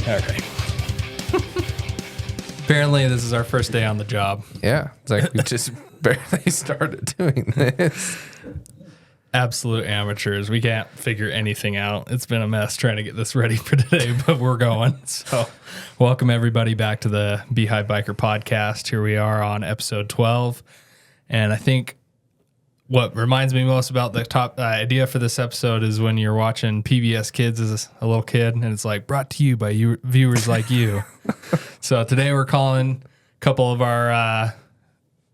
Okay. Apparently, this is our first day on the job. Yeah, it's like we just barely started doing this. Absolute amateurs. We can't figure anything out. It's been a mess trying to get this ready for today, but we're going. So, welcome everybody back to the Beehive Biker podcast. Here we are on episode 12. And I think what reminds me most about the top idea for this episode is when you're watching PBS Kids as a little kid, and it's like brought to you by you, viewers like you. So today we're calling a couple of our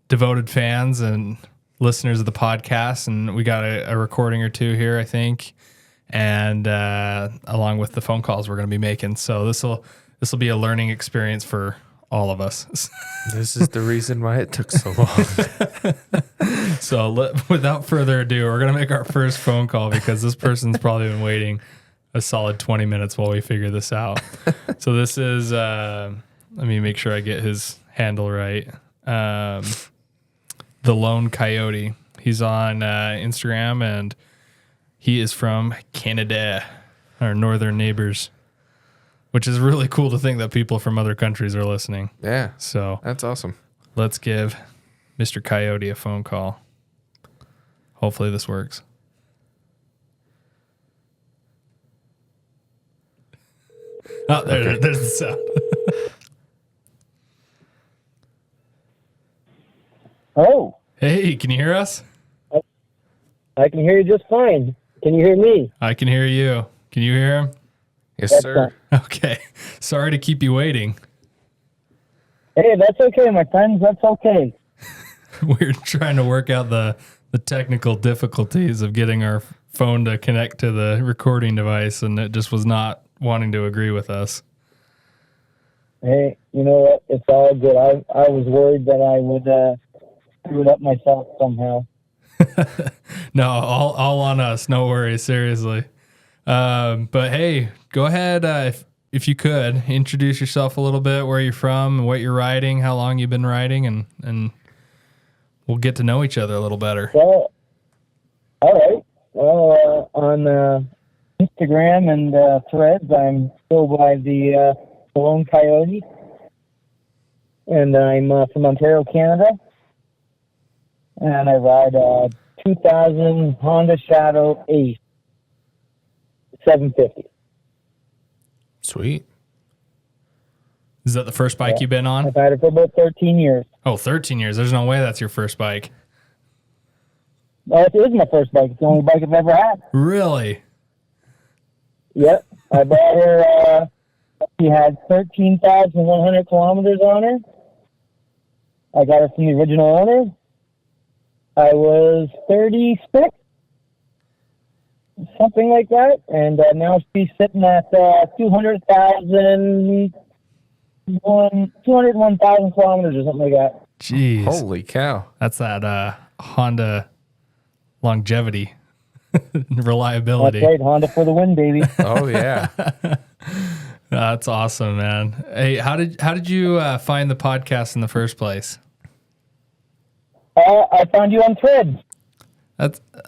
devoted fans and listeners of the podcast, and we got a recording or two here, I think, and along with the phone calls we're going to be making. So this will be a learning experience for all of us. This is the reason why it took so long. So without further ado, we're going to make our first phone call because this person's probably been waiting a solid 20 minutes while we figure this out. So this is, let me make sure I get his handle right. The Lone Coyote. He's on Instagram, and he is from Canada, our northern neighbors, which is really cool to think that people from other countries are listening. Yeah, So that's awesome. let's give Mr. Coyote a phone call. Hopefully this works. Oh, there's the sound. Oh, Hey, can you hear us? I can hear you just fine. Can you hear me? I can hear you. Can you hear him? Yes, That's sir. Okay. Sorry to keep you waiting. Hey, that's okay, my friends. That's okay. We're trying to work out the technical difficulties of getting our phone to connect to the recording device, and it just was not wanting to agree with us. Hey, you know what? It's all good. I was worried that I would screw it up myself somehow. No, all on us. No worries. Seriously. But hey, go ahead. If you could introduce yourself a little bit, where you're from, what you're riding, how long you've been riding, and we'll get to know each other a little better. Well, all right. Well, on Instagram and Threads, I'm still by the Lone Coyote, and I'm from Ontario, Canada, and I ride a 2000 Honda Shadow Ace 750. Sweet. Is that the first bike you've been on? I've had it for about 13 years. Oh, 13 years. There's no way that's your first bike. Well, it is my first bike. It's the only bike I've ever had. Really? Yep. I bought her, she had 13,100 kilometers on her. I got her from the original owner. I was 36, something like that. And now she's sitting at 201,000 kilometers or something like that. Jeez. Holy cow. That's that Honda longevity, reliability. That's right. Honda for the win, baby. Oh, yeah. That's awesome, man. Hey, how did you find the podcast in the first place? I found you on Threads.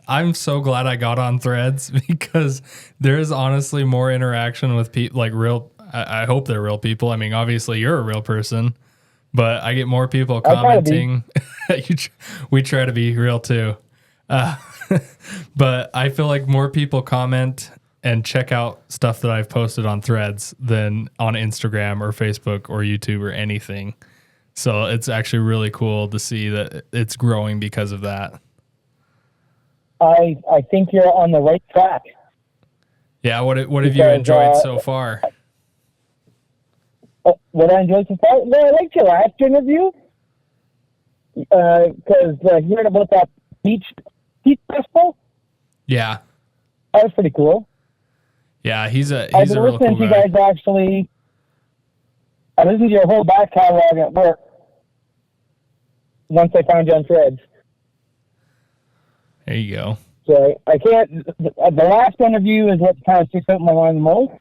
I'm so glad I got on Threads because there is honestly more interaction with people, like real. I hope they're real people. I mean, obviously you're a real person, but I get more people commenting. We try to be real too. But I feel like more people comment and check out stuff that I've posted on Threads than on Instagram or Facebook or YouTube or anything. So it's actually really cool to see that it's growing because of that. I think you're on the right track. Yeah, what have you enjoyed so far? What I enjoyed so far? Well, I liked your last interview because hearing about that beach festival, Yeah, that was pretty cool. yeah, he's a I've been real listening cool to you guy. guys actually. I listened to your whole back catalog at work once I found you on Threads. There you go. So I can't. The last interview is what kind of sticks out in my mind the most.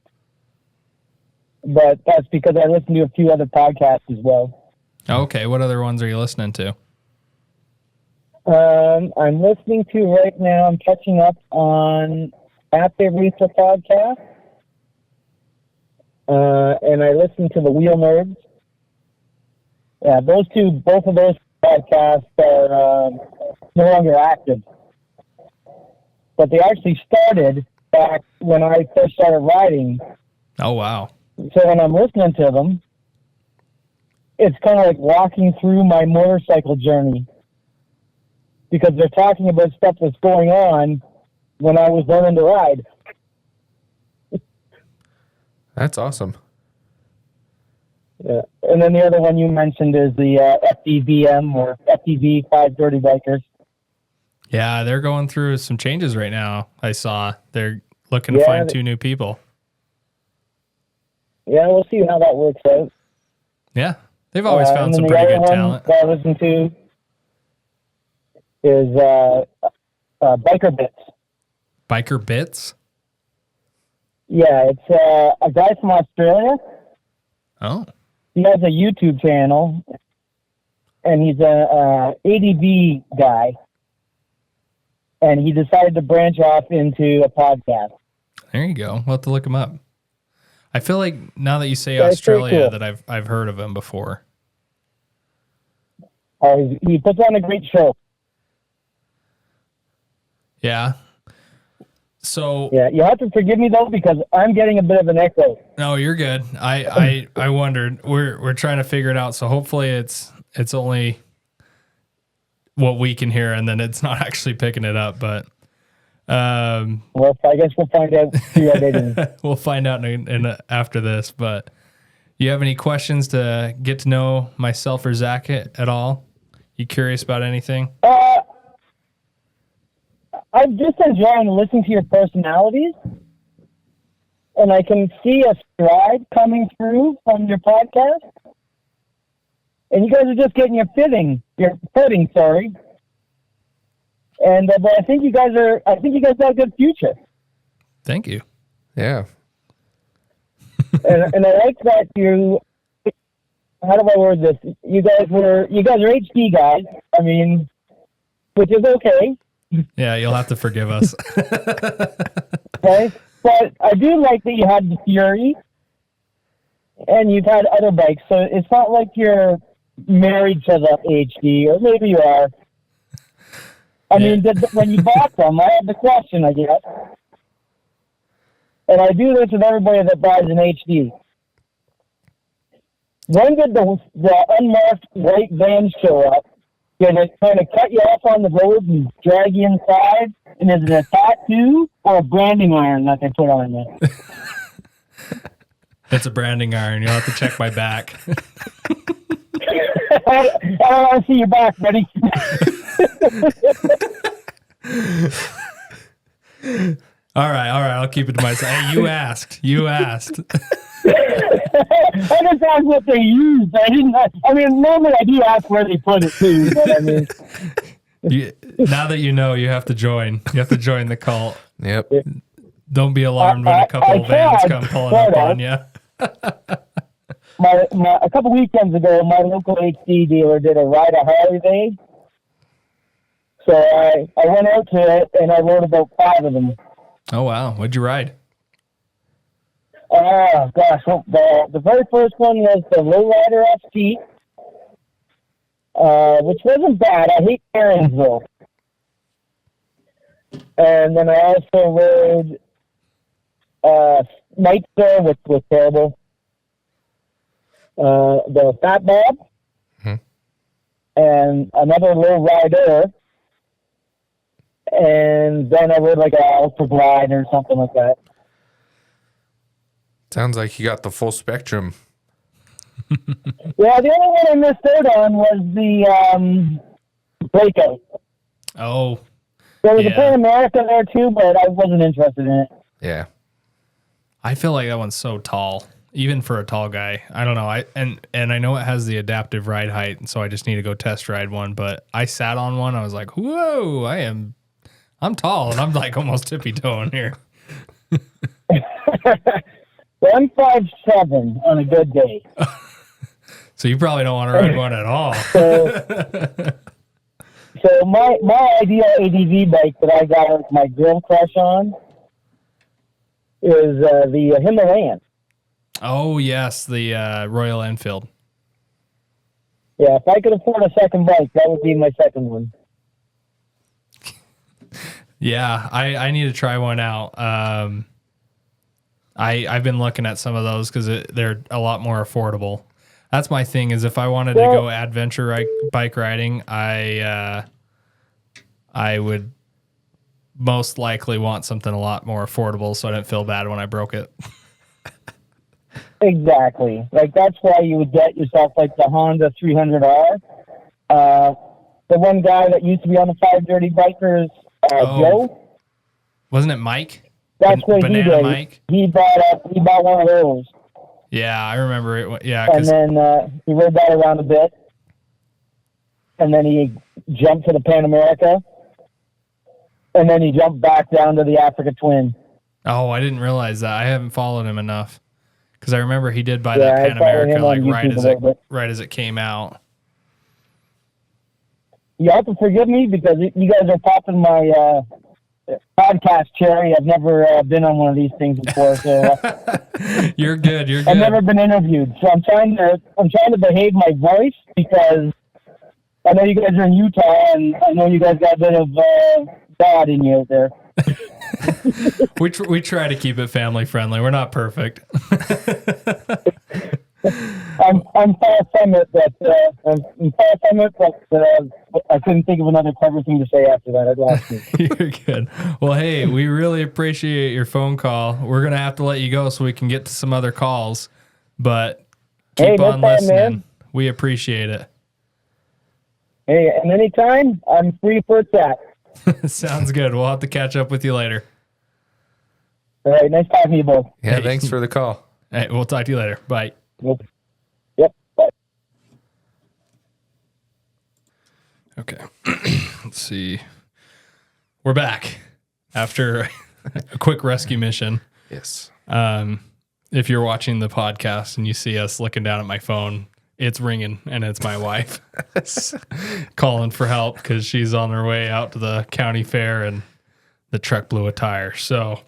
But that's because I listened to a few other podcasts as well. Okay, what other ones are you listening to? I'm listening to right now. I'm catching up on Happy Reefer podcast. and I listen to the Wheel Nerds. Yeah, both of those podcasts are no longer active, but they actually started back when I first started riding. Oh, wow. So when I'm listening to them, it's kind of like walking through my motorcycle journey, because they're talking about stuff that's going on when I was learning to ride. That's awesome. Yeah. And then the other one you mentioned is the FDBM, or FDB 5 Dirty Bikers. Yeah, they're going through some changes right now. I saw they're looking to find 2 new people. Yeah, we'll see how that works out. Yeah, they've always found some the pretty other good one talent. that I listen to is Biker Bits. Biker Bits? Yeah, it's a guy from Australia. Oh. He has a YouTube channel, and he's a ADV guy, and he decided to branch off into a podcast. There you go. We'll have to look him up. I feel like now that you say Yeah, Australia, cool. that I've heard of him before. He puts on a great show. Yeah. So Yeah, you have to forgive me though, because I'm getting a bit of an echo. no, you're good. I wondered. We're trying to figure it out. So hopefully it's only what we can hear, and then it's not actually picking it up. But Well, I guess we'll find out through editing. we'll find out after this. But you have any questions to get to know myself or Zach at all? You curious about anything? I'm just enjoying listening to your personalities, and I can see a stride coming through from your podcast. And you guys are just getting your footing, sorry. And but I think you guys have a good future. Thank you. Yeah. and I like that you. How do I word this? You guys are HD guys. I mean, which is okay. Yeah, you'll have to forgive us. Okay, but I do like that you had the Fury, and you've had other bikes, so it's not like you're married to the HD, or maybe you are. I mean, when you bought them, I had the question, I guess, and I do this with everybody that buys an HD. When did the unmarked white van show up? Did it kind of cut you off on the road and drag you inside? And is it a tattoo or a branding iron that they put on you? It's a branding iron. You'll have to check my back. I don't want to see your back, buddy. All right. I'll keep it to myself. Hey, you asked. I just asked what they used. I mean, normally I do ask where they put it too. But I mean, now that you know, you have to join. You have to join the cult. Yep. Don't be alarmed when a couple of vans come pulling up on you. A couple weekends ago, my local HD dealer did a ride a Harley day. So I went out to it and I rode about 5 of them. Oh wow! What'd you ride? Oh gosh, the very first one was the Lowrider ST, which wasn't bad. I hate Marysville. And then I also rode Nightstar, which was terrible. The Fat Bob, and another Lowrider, and then I rode like an Ultra Glide or something like that. Sounds like you got the full spectrum. Yeah, the only one I missed out on was the Breakout. Oh, There was a Pan America there too, but I wasn't interested in it. Yeah. I feel like that one's so tall, even for a tall guy. I don't know. And I know it has the adaptive ride height, and so I just need to go test ride one. But I sat on one. I was like, whoa, I'm tall, and I'm like almost tippy toeing here. Well, I'm 5'7" on a good day. So you probably don't want to ride one at all. So my ideal ADV bike that I got my girl crush on is the Himalayan. Oh, yes, the Royal Enfield. Yeah, if I could afford a second bike, that would be my second one. Yeah, I need to try one out. I've been looking at some of those because they're a lot more affordable. That's my thing is if I wanted to go adventure bike riding, I would most likely want something a lot more affordable so I didn't feel bad when I broke it. Exactly. Like, that's why you would get yourself, like, the Honda 300R. The one guy that used to be on the Five Dirty Bikers, Joe, Wasn't it Mike? that's what he Banana did. Mike? He bought one of those. Yeah, I remember it. Yeah, And then he rode that around a bit. And then he jumped to the Pan America. And then he jumped back down to the Africa Twin. oh, I didn't realize that. I haven't followed him enough because I remember he did buy Yeah, that I Pan follow America him on like YouTube right as it came out. You have to forgive me because you guys are popping my podcast cherry. I've never been on one of these things before, so You're good. You're good. I've never been interviewed. So I'm trying to behave my voice because I know you guys are in Utah, and I know you guys got a bit of God in you out there. we try to keep it family friendly. We're not perfect. I'm far from it, but I couldn't think of another clever thing to say after that. I'd lost me. You're good. Well, hey, we really appreciate your phone call. We're gonna have to let you go so we can get to some other calls, but keep on listening. Man. We appreciate it. Hey, and anytime I'm free for a chat. Sounds good. We'll have to catch up with you later. All right, nice talking to you both. Yeah, thanks for the call. Hey, we'll talk to you later. Bye. Yep. Bye. Okay. Let's see. We're back after a quick rescue mission. Yes. If you're watching the podcast and you see us looking down at my phone, it's ringing and it's my wife calling for help because she's on her way out to the county fair and the truck blew a tire. So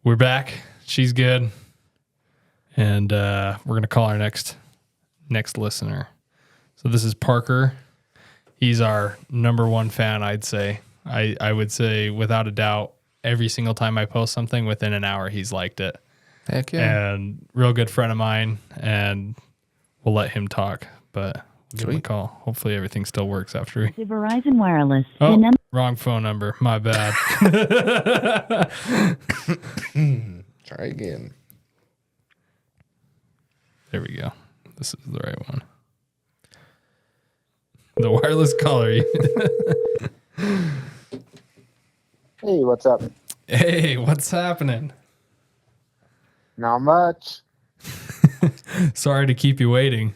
we're back. She's good. And we're going to call our next listener. So this is Parker. He's our number one fan, I'd say. I would say without a doubt, every single time I post something, within an hour, he's liked it. Heck yeah. And real good friend of mine, and we'll let him talk, but we'll give him a call. Hopefully everything still works after The Verizon Wireless. Oh, wrong phone number. My bad. Try again. There we go. This is the right one. The wireless caller. Hey, what's up? Hey, what's happening? Not much. Sorry to keep you waiting.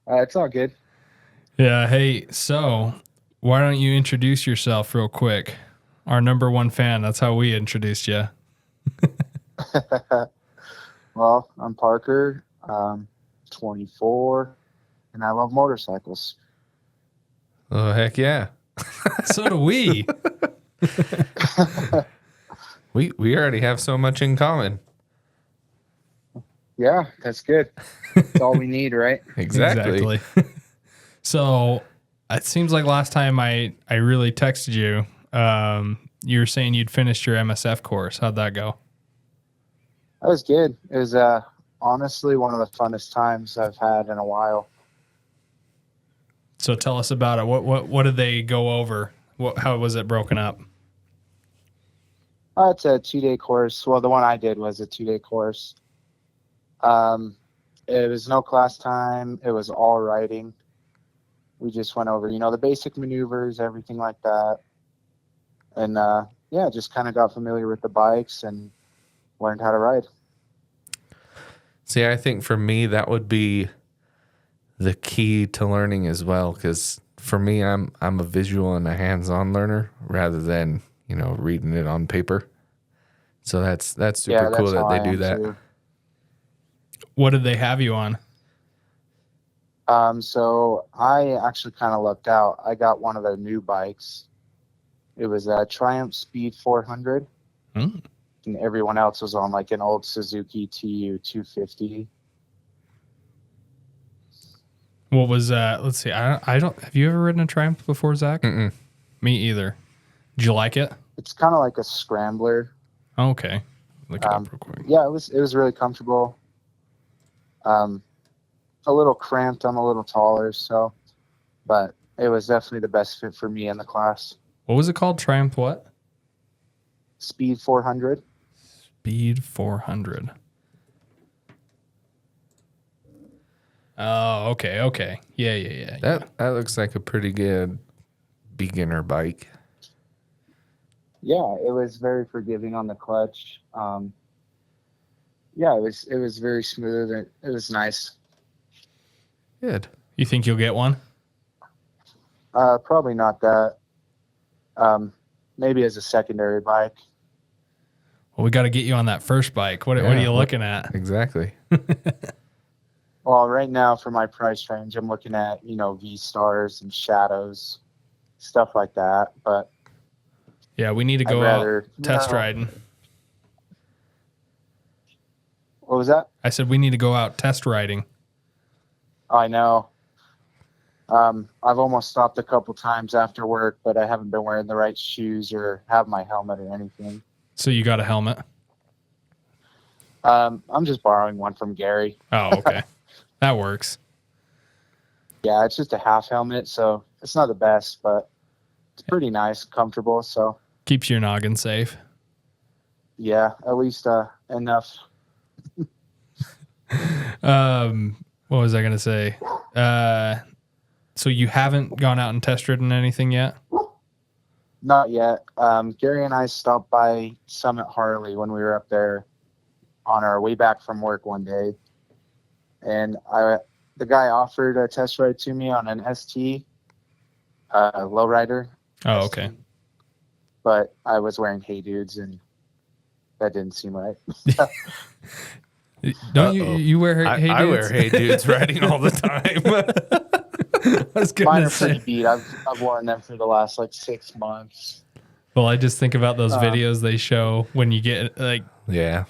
It's all good. Yeah, hey, so why don't you introduce yourself real quick? Our number one fan, that's how we introduced you. Well, I'm Parker, 24, and I love motorcycles. Oh, heck yeah. So do we. We already have so much in common. Yeah, that's good. That's all we need, right? Exactly. So it seems like last time I really texted you, you were saying you'd finished your MSF course. How'd that go? That was good. It was honestly one of the funnest times I've had in a while. So tell us about it. What did they go over? How was it broken up? It's a 2-day course. Well, the one I did was a 2-day course. It was no class time. It was all riding. We just went over, the basic maneuvers, everything like that. And, just kind of got familiar with the bikes and learned how to ride. See, I think for me, that would be the key to learning as well. Because for me, I'm a visual and a hands-on learner rather than, reading it on paper. So that's super cool that they do that. Too. What did they have you on? So I actually kind of lucked out. I got one of their new bikes. It was a Triumph Speed 400. and everyone else was on like an old Suzuki TU 250. What was let's see. I don't have you ever ridden a Triumph before, Zach? Mm-mm. Me either. Did you like it? It's kind of like a scrambler. Oh, okay. Look it up real quick. Yeah, it was really comfortable. A little cramped. I'm a little taller, so, but it was definitely the best fit for me in the class. What was it called? Triumph what? Speed 400. Speed 400. Oh, okay. Yeah. That looks like a pretty good beginner bike. Yeah, it was very forgiving on the clutch. Yeah, it was very smooth and it was nice. Good. You think you'll get one? Probably not that. Maybe as a secondary bike. Well, we got to get you on that first bike. What are you looking at? Exactly. Well, right now for my price range, I'm looking at, V-Stars and Shadows, stuff like that. But Yeah, we need to go out test riding. What was that? I said we need to go out test riding. I know. I've almost stopped a couple times after work, but I haven't been wearing the right shoes or have my helmet or anything. So you got a helmet? I'm just borrowing one from Gary. Oh, okay. That works. Yeah, it's just a half helmet, so it's not the best, but it's pretty nice, comfortable. So Keeps your noggin safe. yeah, at least enough. What was I going to say? So you haven't gone out and test ridden anything yet? Not yet. Gary and I stopped by Summit Harley when we were up there on our way back from work one day. And the guy offered a test ride to me on an ST, lowrider. Oh, ST. okay. But I was wearing Hey Dudes, and that didn't seem right. Don't you wear Hey Dudes? I wear Hey Dudes riding all the time. I was Mine going are to say. pretty beat. I've worn them for the last 6 months. Well, I just think about those videos they show when you get Yeah.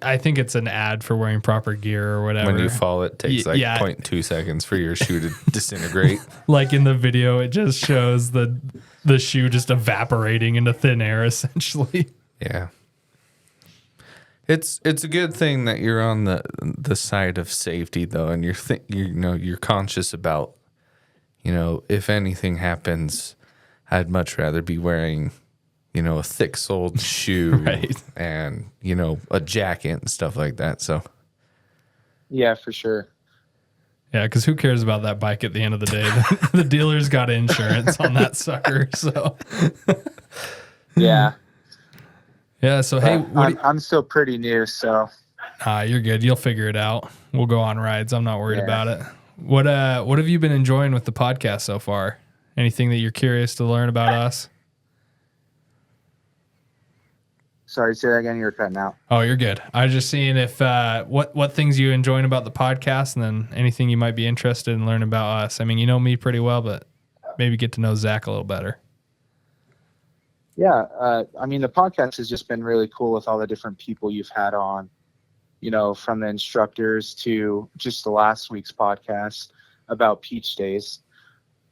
I think it's an ad for wearing proper gear or whatever. When you fall, it takes 0.2 seconds for your shoe to disintegrate. Like in the video, it just shows the shoe just evaporating into thin air, essentially. Yeah. It's a good thing that you're on the side of safety though, and you're conscious about, if anything happens, I'd much rather be wearing, a thick-soled shoe Right. and, a jacket and stuff like that. So Yeah, for sure. Yeah, because who cares about that bike at the end of the day? The dealer's got insurance on that sucker, so Yeah. yeah. So hey, I'm still pretty new, so you're good. You'll figure it out. We'll go on rides. I'm not worried Yeah. about it. What have you been enjoying with the podcast so far? Anything that you're curious to learn about us? sorry, say that again. You were cutting out. Oh, you're good. I was just seeing if what things you enjoying about the podcast, and then anything you might be interested in learning about us. I mean, you know me pretty well, but maybe get to know Zach a little better. Yeah, the podcast has just been really cool with all the different people you've had on, from the instructors to just the last week's podcast about Peach Days.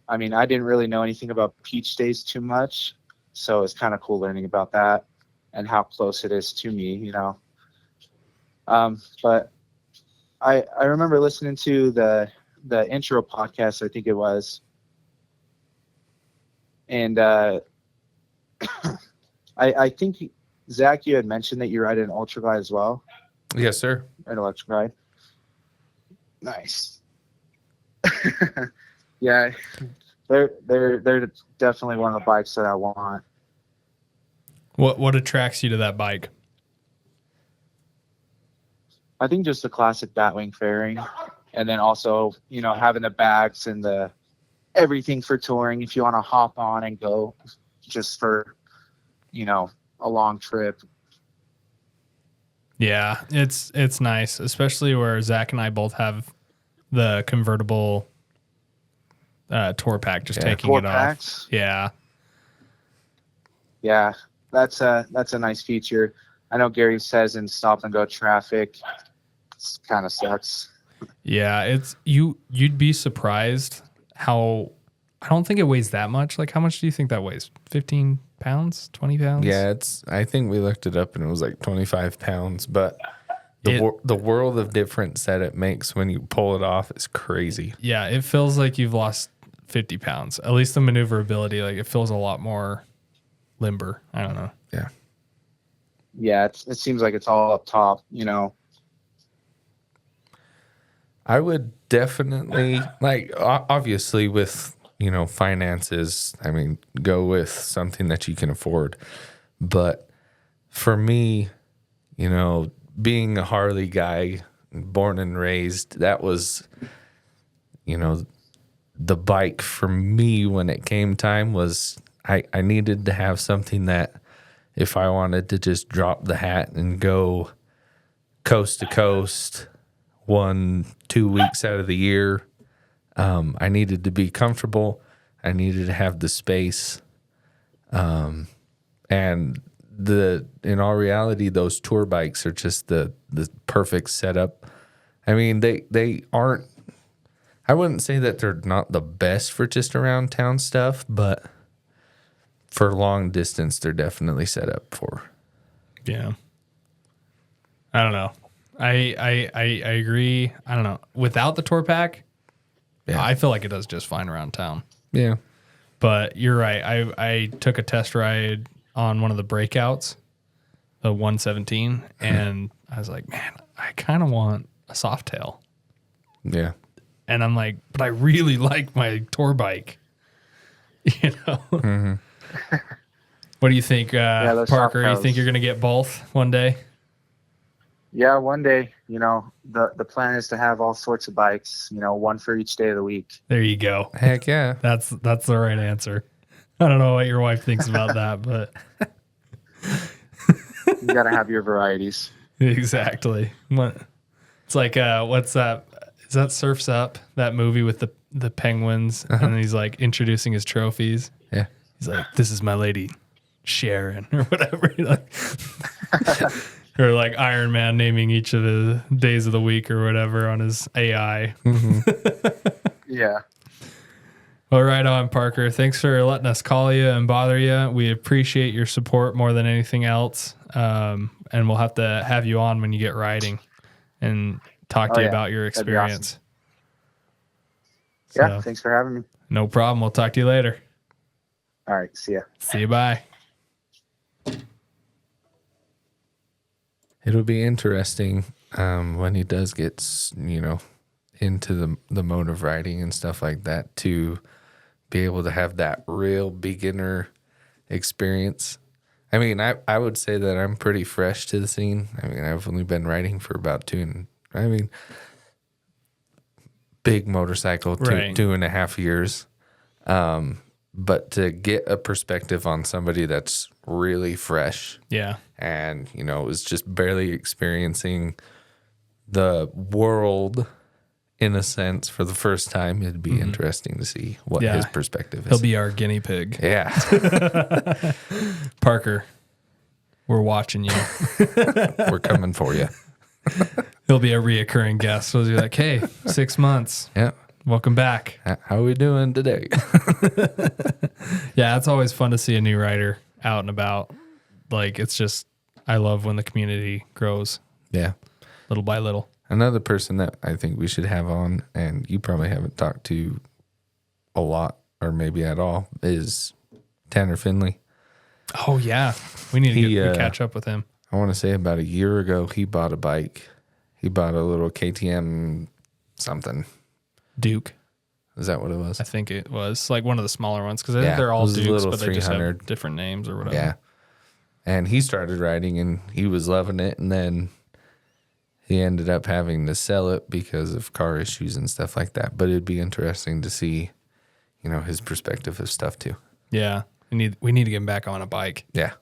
I mean, I didn't really know anything about Peach Days too much, so it's kind of cool learning about that and how close it is to me, But I remember listening to the intro podcast, I think it was, and I think, Zach, you had mentioned that you ride an ultra glide as well. yes, sir. An electric glide. Nice. Yeah, they're definitely one of the bikes that I want. What attracts you to that bike? I think just the classic Batwing fairing, and then also having the bags and the everything for touring. If you want to hop on and go, just for a long trip. Yeah, it's nice, especially where Zach and I both have the convertible tour pack, just taking Tour it packs? off. Yeah. Yeah, that's a nice feature. I know Gary says in stop and go traffic, it kind of sucks. Yeah, it's you'd be surprised how I don't think it weighs that much. Like how much do you think that weighs? 15 pounds, 20 pounds? Yeah, I think we looked it up and it was like 25 pounds, but the world of difference that it makes when you pull it off is crazy. Yeah, it feels like you've lost 50 pounds. At least the maneuverability, like it feels a lot more limber. I don't know. Yeah. Yeah, it seems like it's all up top, you know. I would definitely, like, obviously with, you know, finances, I mean, go with something that you can afford. But for me, you know, being a Harley guy, born and raised, that was, you know, the bike for me when it came time was I needed to have something that if I wanted to just drop the hat and go coast to coast 1-2 weeks out of the year, I needed to be comfortable. I needed to have the space. And in all reality, those tour bikes are just the perfect setup. I mean, they aren't, I wouldn't say that they're not the best for just around town stuff, but for long distance, they're definitely set up for. Yeah. I don't know. I agree. I don't know. Without the tour pack, Yeah. I feel like it does just fine around town. Yeah. But you're right. I took a test ride on one of the breakouts, the 117, and I was like, man, I kind of want a soft tail. Yeah. And I'm like, but I really like my tour bike. You know? Mm-hmm. What do you think, those Parker? soft You think tails. you're going to get both one day? Yeah, one day, you know, the plan is to have all sorts of bikes, you know, one for each day of the week. There you go. Heck yeah. That's the right answer. I don't know what your wife thinks about that, but You got to have your varieties. exactly. It's like what's that? Is that Surf's Up? That movie with the penguins, and he's like introducing his trophies. Yeah. He's like, "This is my lady, Sharon," or whatever. Like, or like Iron Man naming each of the days of the week or whatever on his AI. Yeah. Well, right on, Parker. Thanks for letting us call you and bother you. We appreciate your support more than anything else. And we'll have to have you on when you get riding and talk to you about your That'd be awesome. experience. Yeah. So, Thanks for having me. no problem. We'll talk to you later. All right. See ya. See you. Bye. It'll be interesting when he does get, you know, into the mode of riding and stuff like that to be able to have that real beginner experience. I mean, I would say that I'm pretty fresh to the scene. I mean, I've only been riding for about big motorcycle, Right. 2.5 years. But to get a perspective on somebody that's really fresh Yeah. and, you know, is just barely experiencing the world in a sense for the first time, it'd be interesting to see what Yeah. his perspective is. He'll be our guinea pig. Yeah. Parker, we're watching you. We're coming for you. He'll be a reoccurring guest. So he'll be like, hey, 6 months. Yeah. Welcome back. How we doing today? Yeah, it's always fun to see a new rider out and about. Like, it's just, I love when the community grows Yeah. little by little. Another person that I think we should have on, and you probably haven't talked to a lot or maybe at all, is Tanner Finley. Oh, yeah. We need to catch up with him. I want to say about a year ago, he bought a bike. He bought a little KTM something. Duke, Is that what it was? I think it was like one of the smaller ones because I think Yeah, they're it all was a Dukes, little but they just have 300. different names or whatever. Yeah. And he started riding and he was loving it. And then he ended up having to sell it because of car issues and stuff like that. But it'd be interesting to see, you know, his perspective of stuff too. Yeah. We need to get him back on a bike. Yeah.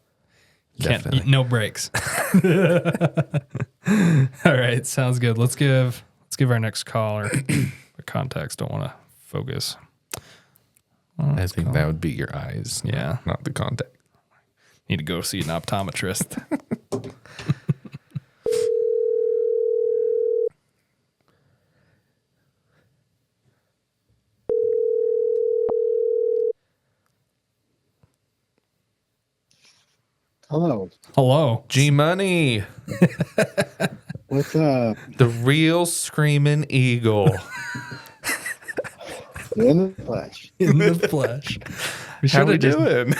Can't, no brakes. All right. Sounds good. Let's give our next caller the contacts. Don't want to focus. I think that would be your eyes. Yeah. Not the contact. Need to go see an optometrist. Hello. Hello. G Money, What's up? the real screaming eagle. In the flesh. In the flesh. How we should've just- doing?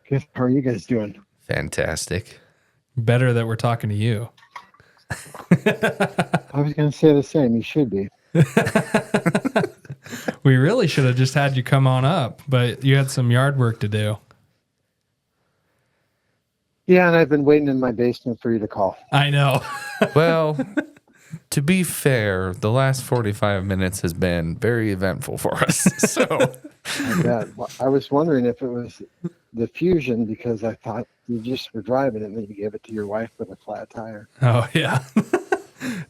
Good. How are you guys doing? Fantastic. Better that we're talking to you. I was going to say the same. You should be. We really should have just had you come on up, but you had some yard work to do. Yeah, and I've been waiting in my basement for you to call. I know. Well, to be fair, the last 45 minutes has been very eventful for us. So, I bet. Well, I was wondering if it was the Fusion because I thought you just were driving it and then you gave it to your wife with a flat tire. Oh, yeah.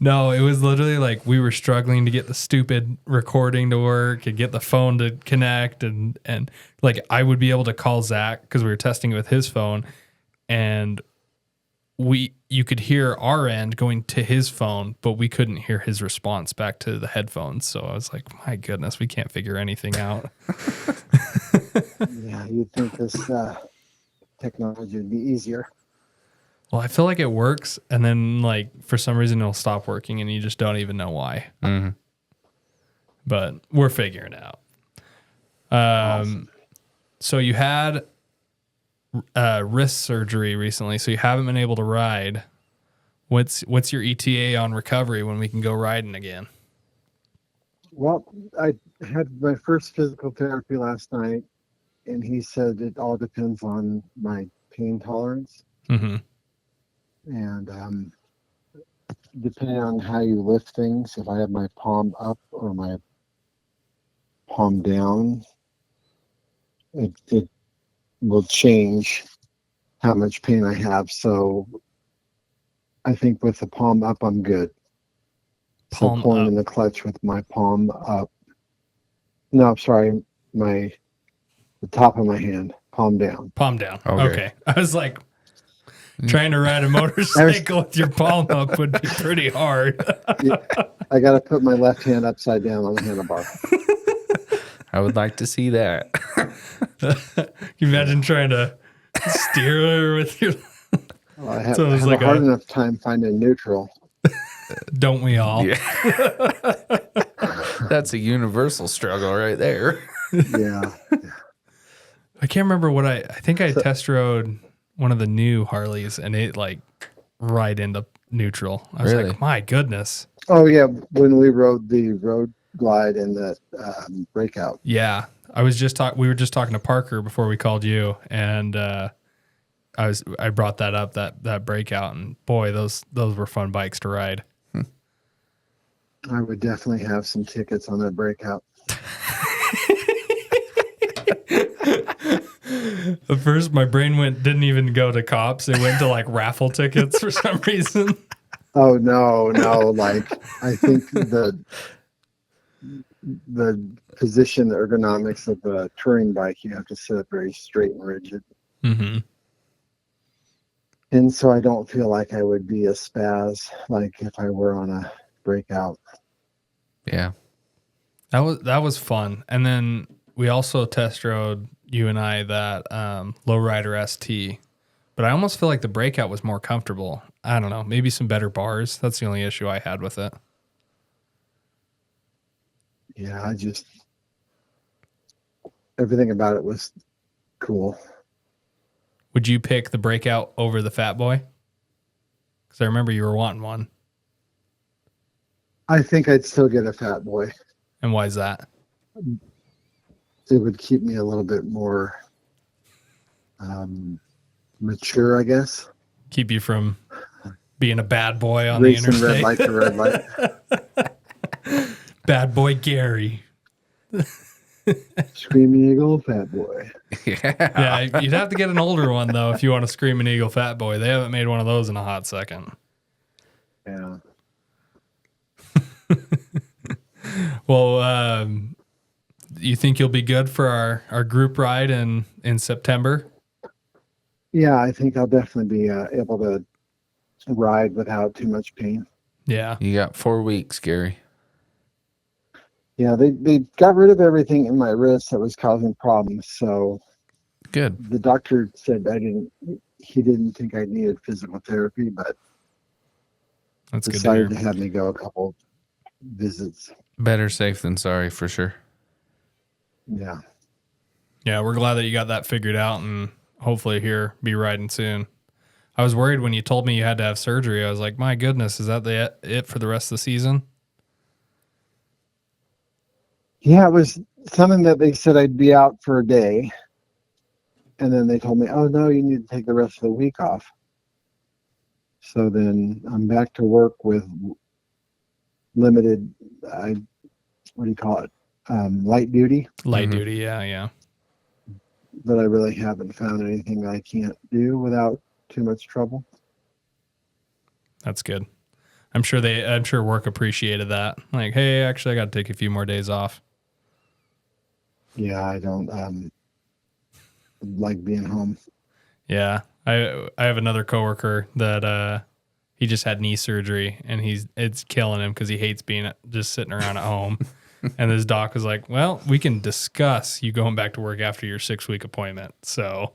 No, it was literally like we were struggling to get the stupid recording to work and get the phone to connect. And like I would be able to call Zach because we were testing it with his phone. And you could hear our end going to his phone, but we couldn't hear his response back to the headphones. So I was like, my goodness, we can't figure anything out. Yeah, you'd think this technology would be easier. Well, I feel like it works, and then like for some reason it'll stop working, and you just don't even know why. mhm. But we're figuring it out. Awesome. So you had wrist surgery recently, so you haven't been able to ride. What's your ETA on recovery when we can go riding again? Well, I had my first physical therapy last night, and he said it all depends on my pain tolerance. Mm-hmm. And depending on how you lift things, if I have my palm up or my palm down, it will change how much pain I have. So I think with the palm up, I'm good. Palm so pulling up. in the clutch with my palm up. No, sorry, the top of my hand, palm down. Palm down. Okay. Okay. I was like, trying to ride a motorcycle with your palm up would be pretty hard. I got to put my left hand upside down on the handlebar. I would like to see that. Can you imagine trying to steer with your... Well, I have, So it was have like a hard a- enough time finding neutral. Don't we all? Yeah. That's a universal struggle right there. Yeah. I can't remember what I think I test rode one of the new Harleys and it like right into neutral. I was Really? like, my goodness. Oh yeah, when we rode the road glide in that breakout. Yeah. We were just talking to Parker before we called you, and I brought that up, that breakout, and boy, those were fun bikes to ride. I would definitely have some tickets on that breakout. At first my brain didn't even go to cops. It went to like raffle tickets for some reason. Oh no, like I think the position, the ergonomics of a touring bike, you have to sit up very straight and rigid. Mm-hmm. And so I don't feel like I would be a spaz like if I were on a breakout. Yeah. That was fun. And then we also test rode, you and I, that Lowrider ST. But I almost feel like the breakout was more comfortable. I don't know. Maybe some better bars. That's the only issue I had with it. Yeah, everything about it was cool. Would you pick the breakout over the Fat Boy? Because I remember you were wanting one. I think I'd still get a Fat Boy. And why is that? It would keep me a little bit more mature, I guess. Keep you from being a bad boy on Racing the red interstate. light to red light. Bad boy Gary. Screaming Eagle, Fat Boy. Yeah. Yeah, you'd have to get an older one, though, if you want to scream an Eagle Fat Boy. They haven't made one of those in a hot second. Yeah. Well, you think you'll be good for our group ride in September? Yeah, I think I'll definitely be able to ride without too much pain. Yeah. You got 4 weeks, Gary. Yeah, they got rid of everything in my wrist that was causing problems. So Good. the doctor said he didn't think I needed physical therapy, but That's good to hear. decided to have me go a couple visits. Better safe than sorry for sure. Yeah. Yeah, we're glad that you got that figured out and hopefully be riding soon. I was worried when you told me you had to have surgery. I was like, my goodness, is that it for the rest of the season? Yeah, it was something that they said I'd be out for a day. And then they told me, oh, no, you need to take the rest of the week off. So then I'm back to work with limited, what do you call it? Light duty. Light duty, yeah. But I really haven't found anything I can't do without too much trouble. That's good. I'm sure work appreciated that. Like, hey, actually, I got to take a few more days off. Yeah, I don't like being home. Yeah, I have another coworker that he just had knee surgery and it's killing him because he hates being just sitting around at home. And his doc was like, "Well, we can discuss you going back to work after your 6-week appointment." So,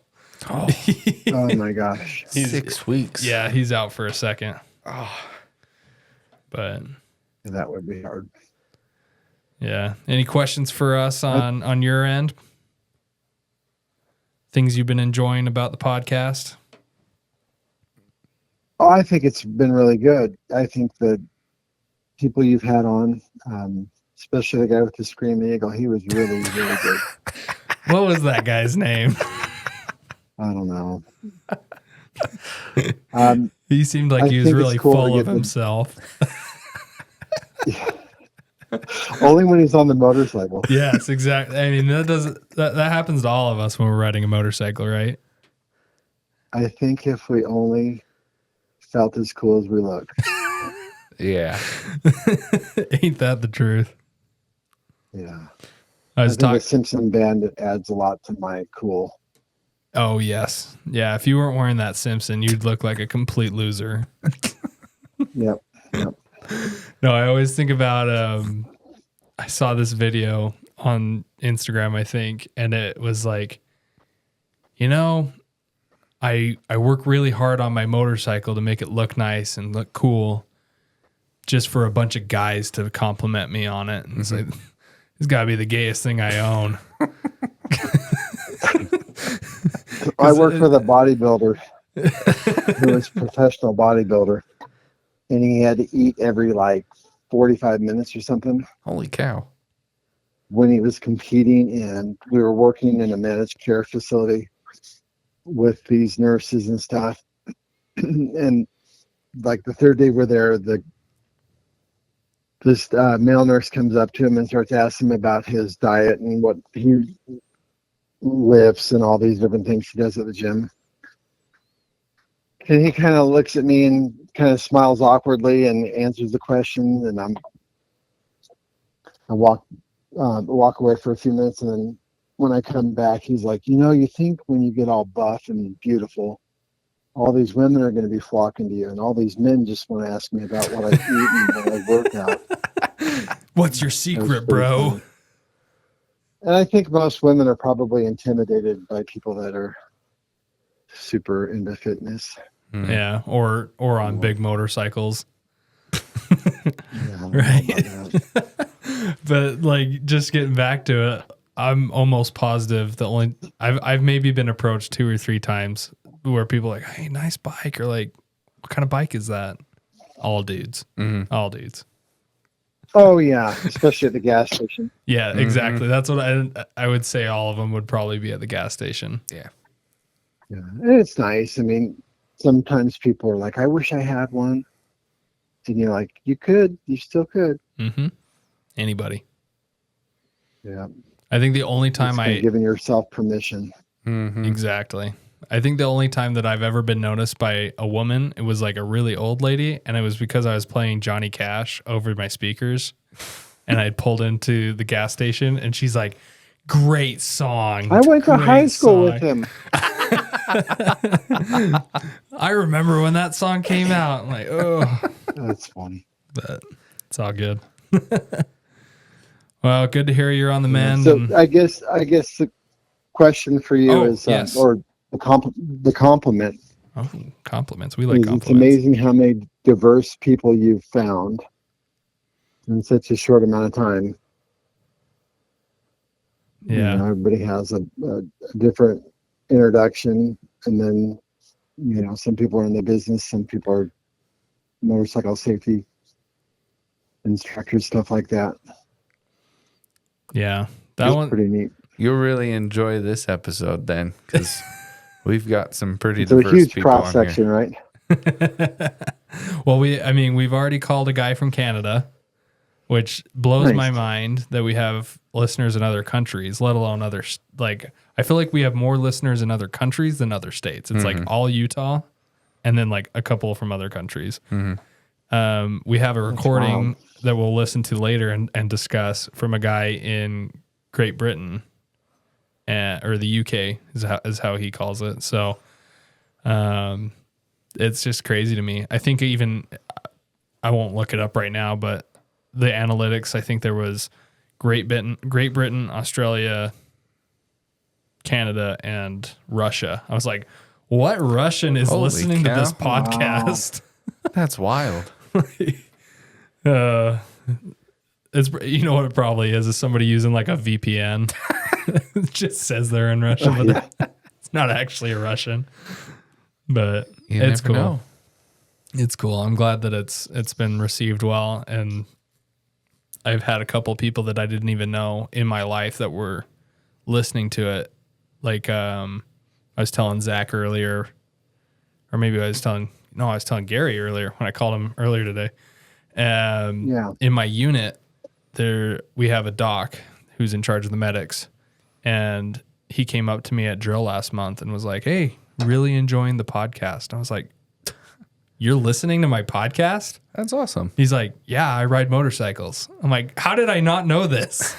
Oh, Oh my gosh. 6 weeks. yeah, he's out for a second. But That would be hard. yeah, any questions for us on your end? Things you've been enjoying about the podcast? Oh, I think it's been really good. I think the people you've had on, especially the guy with the Screaming Eagle, he was really, really good. What was that guy's name? I don't know. He seemed like I he was think it's really cool to full get of the- himself. Only when he's on the motorcycle. Yes, exactly. I mean, that happens to all of us when we're riding a motorcycle, right? I think if we only felt as cool as we look. Yeah. Ain't that the truth? Yeah. I I was think talking. the Simpson band adds a lot to my cool. Oh yes, yeah. If you weren't wearing that Simpson, you'd look like a complete loser. Yep. No, I always think about. I saw this video on Instagram, I think, and it was like, I work really hard on my motorcycle to make it look nice and look cool, just for a bunch of guys to compliment me on it. And it's like, it's got to be the gayest thing I own. I worked with a bodybuilder who was a professional bodybuilder, and he had to eat every 45 minutes or something Holy cow. when he was competing. And we were working in a managed care facility with these nurses and stuff. And the third day we're there, this male nurse comes up to him and starts asking him about his diet and what he lifts and all these different things he does at the gym. And he kind of looks at me and kind of smiles awkwardly and answers the question. And I walk away for a few minutes, and then when I come back, he's like, you think when you get all buff and beautiful, all these women are going to be flocking to you, and all these men just want to ask me about what I eat and when I work out. What's your That was secret, pretty bro? funny. And I think most women are probably intimidated by people that are super into fitness. Yeah, or on big motorcycles. Yeah, I don't know Right. about that. But just getting back to it, I'm almost positive I've maybe been approached 2 or 3 times where people are like, "Hey, nice bike," or like, "What kind of bike is that?" All dudes, all dudes. Oh yeah, especially at the gas station. Yeah, exactly. That's what I would say. All of them would probably be at the gas station. Yeah. Yeah, and it's nice. I mean, sometimes people are like, "I wish I had one," and you're like, "You still could." Mm-hmm. Anybody. Yeah. I think the only It's time kinda giving yourself permission. Exactly. I think the only time that I've ever been noticed by a woman, it was like a really old lady, and it was because I was playing Johnny Cash over my speakers, and I had pulled into the gas station, and she's like, Great song. I went to high Great school song. with him. I remember when that song came out. I'm like, oh, That's funny. but it's all good. Well, good to hear you're on the mend. So and- I guess the question for you is, yes. or the compliment Oh, compliments. We like is, compliments. it's amazing how many diverse people you've found in such a short amount of time. Yeah. You know, everybody has a different introduction, and then some people are in the business, some people are motorcycle safety instructors, stuff like that. Yeah. That It's one. pretty neat. You'll really enjoy this episode then, because we've got some pretty It's a diverse huge people cross on here. section, right? Well, we've already called a guy from Canada, which blows Nice. my mind that we have listeners in other countries, let alone I feel like we have more listeners in other countries than other states. It's like all Utah and then like a couple from other countries. We have a recording wild. that we'll listen to later and discuss from a guy in Great Britain, or the UK is how he calls it. So, it's just crazy to me. I think I won't look it up right now, but the analytics, I think there was Great Britain, Australia, Canada, and Russia. I was like, what Russian is Holy listening to cow. this podcast? That's wild. It's, you know what it probably is somebody using like a VPN. It just says they're in Russia, but it's not actually a Russian. But You it's never cool. know. It's cool. I'm glad that it's been received well, and I've had a couple people that I didn't even know in my life that were listening to it. Like I was telling Zach earlier, or maybe I was telling Gary earlier when I called him earlier today. In my unit, we have a doc who's in charge of the medics, and he came up to me at drill last month and was like, "Hey, really enjoying the podcast." I was like, "You're listening to my podcast?" That's awesome. He's like, "Yeah, I ride motorcycles." I'm like, "How did I not know this?"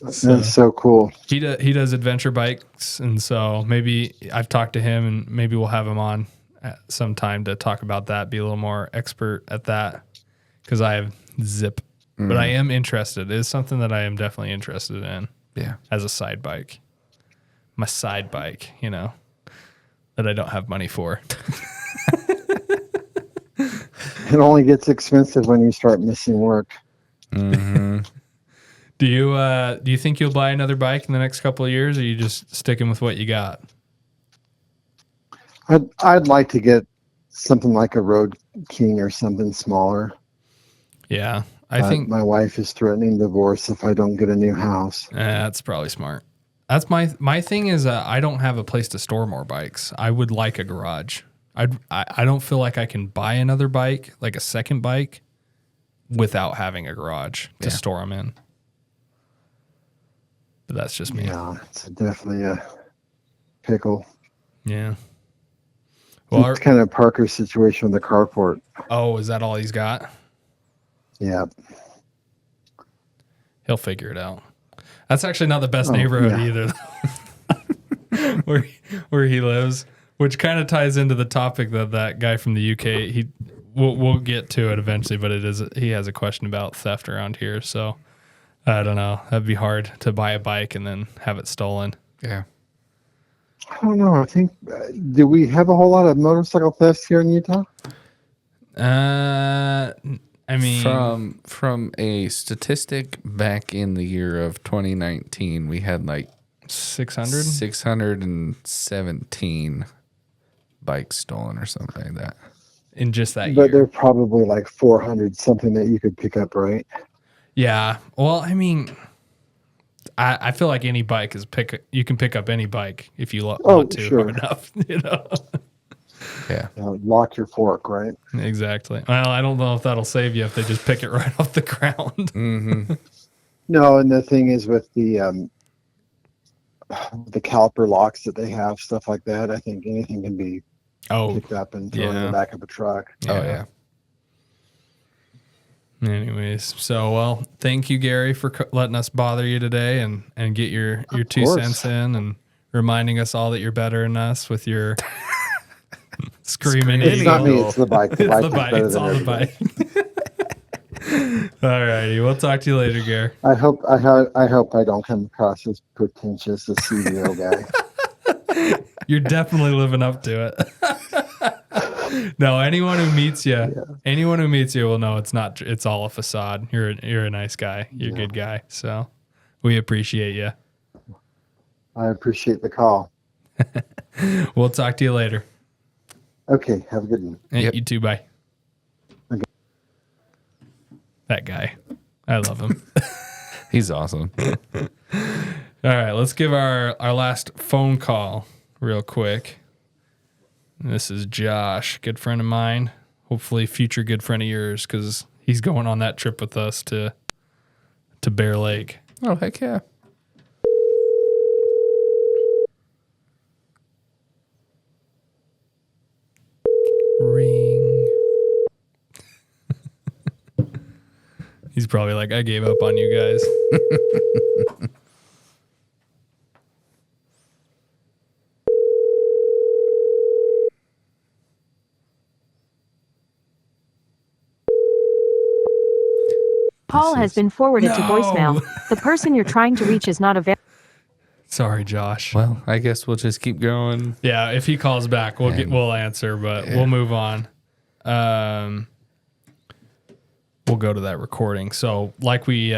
That's so cool. He does adventure bikes, and so maybe I've talked to him, and maybe we'll have him on at some time to talk about that, be a little more expert at that, because I have zip. But I am interested. It is something that I am definitely interested in. Yeah. As a side bike. My side bike, that I don't have money for. It only gets expensive when you start missing work. Mm-hmm. Do you think you'll buy another bike in the next couple of years, or are you just sticking with what you got? I'd like to get something like a Road King or something smaller. Yeah. I think my wife is threatening divorce if I don't get a new house. that's probably smart. That's my thing is I don't have a place to store more bikes. I would like a garage. I don't feel like I can buy another bike, like a second bike, without having a garage to store them in. But that's just me. Yeah, it's definitely a pickle. Yeah. Well, It's kind of Parker's situation with the carport. oh, is that all he's got? Yeah. He'll figure it out. That's actually not the best neighborhood either, though. where he lives, which kind of ties into the topic that guy from the UK. We'll get to it eventually, but he has a question about theft around here. So I don't know. That'd be hard to buy a bike and then have it stolen. Yeah. I don't know. I think, do we have a whole lot of motorcycle thefts here in Utah? I mean, from a statistic back in the year of 2019, we had like 600? 617 bikes stolen or something like that. In just that But year. they're probably like 400 something that you could pick up, right? Yeah. Well, I mean, I feel like any bike you can pick up any bike if you want to sure. hard enough, Yeah. Lock your fork, right? Exactly. Well, I don't know if that'll save you if they just pick it right off the ground. Mm-hmm. No, and the thing is with the caliper locks that they have, stuff like that, I think anything can be picked up and thrown in the back of a truck. Oh, yeah. Anyways, so well, thank you, Gary, for letting us bother you today and get your 2 cents in and reminding us all that you're better than us with your screaming. It's not me. eagle. It's the bike. The It's bike the is bike. better It's than all the everybody. bike. All righty. We'll talk to you later, Gary. I hope I don't come across as pretentious, a CEO guy. You're definitely living up to it. No, anyone who meets you will know it's not. It's all a facade. You're a nice guy. You're a good guy. So we appreciate you. I appreciate the call. We'll talk to you later. Okay, have a good one. Hey, Yep. You too. Bye. Okay. That guy, I love him. He's awesome. All right, let's give our last phone call real quick. This is Josh, good friend of mine. Hopefully, future good friend of yours, because he's going on that trip with us to Bear Lake. Oh, heck yeah. Ring. He's probably like, I gave up on you guys. Call has been forwarded to No. voicemail. The person you're trying to reach is not available. Sorry, Josh. Well, I guess we'll just keep going. Yeah, if he calls back, we'll answer, but we'll move on. We'll go to that recording. So, like we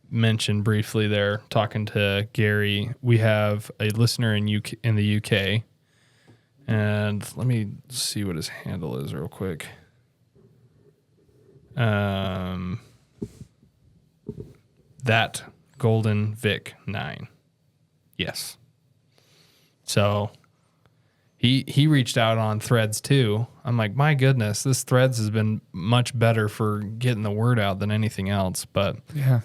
mentioned briefly there, talking to Gary, we have a listener in the UK, and let me see what his handle is real quick. That Golden Vic 9. Yes. So he reached out on Threads too. I'm like, my goodness, this Threads has been much better for getting the word out than anything else. But Yeah.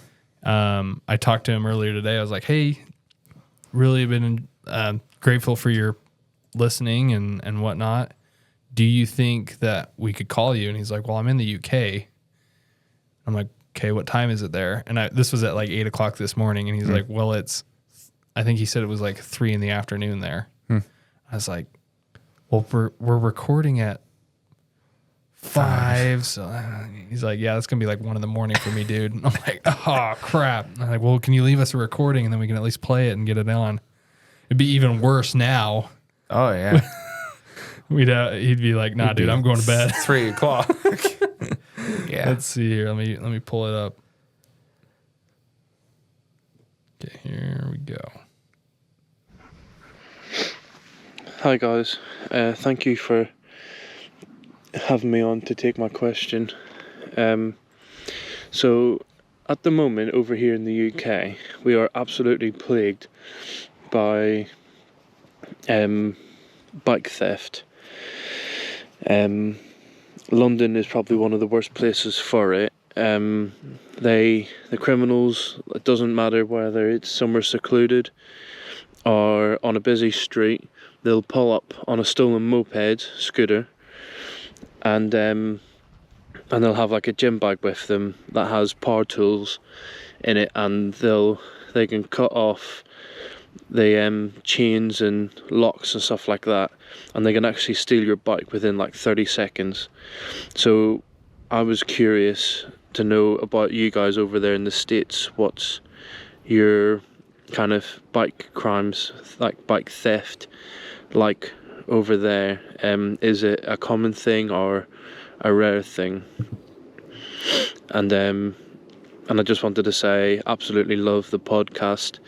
I talked to him earlier today. I was like, hey, really been grateful for your listening and whatnot. Do you think that we could call you? And he's like, well, I'm in the UK. I'm like, okay, what time is it there? And this was at like 8 o'clock this morning. And he's like, well, I think he said it was like 3 p.m. there. I was like, well, we're recording at 5. So he's like, yeah, it's going to be like 1 a.m. for me, dude. And I'm like, oh, crap. I'm like, well, can you leave us a recording and then we can at least play it and get it on? It'd be even worse now. Oh, yeah. He'd be like, nah, dude, I'm going to bed. 3 o'clock. Yeah. Let's see here. Let me pull it up. Okay, here we go. Hi guys, thank you for having me on to take my question. So at the moment over here in the UK, we are absolutely plagued by bike theft. London is probably one of the worst places for it. The criminals, it doesn't matter whether it's somewhere secluded or on a busy street, they'll pull up on a stolen moped, scooter, and they'll have like a gym bag with them that has power tools in it, and they can cut off the chains and locks and stuff like that, and they can actually steal your bike within like 30 seconds. So I was curious to know about you guys over there in the States. What's your kind of bike crimes, like bike theft, like over there? Is it a common thing or a rare thing? And I just wanted to say, absolutely love the podcast.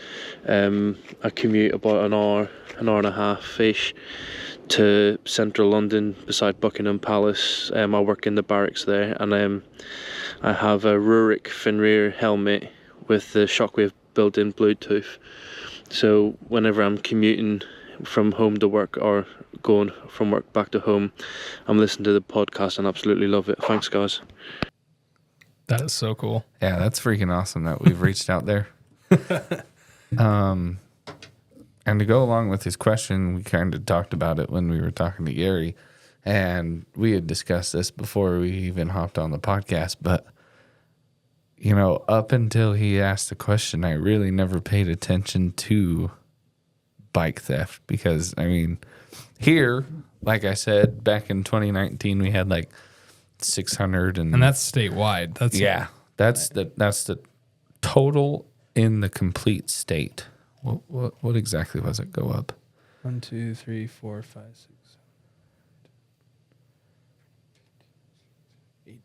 I commute about an hour and a half-ish to central London beside Buckingham Palace. I work in the barracks there, and I have a Rurik Fenrir helmet with the Shockwave built-in Bluetooth. So whenever I'm commuting from home to work or going from work back to home, I'm listening to the podcast and absolutely love it. Thanks, guys. That is so cool. Yeah, that's freaking awesome that we've reached out there. And to go along with his question, we kind of talked about it when we were talking to Gary, and we had discussed this before we even hopped on the podcast, but up until he asked the question, I really never paid attention to bike theft because, here, like I said, back in 2019, we had like 600 And that's statewide. that's the total in the complete state. What exactly was it? Go up. 1, 2, 3, 4, 5, 6,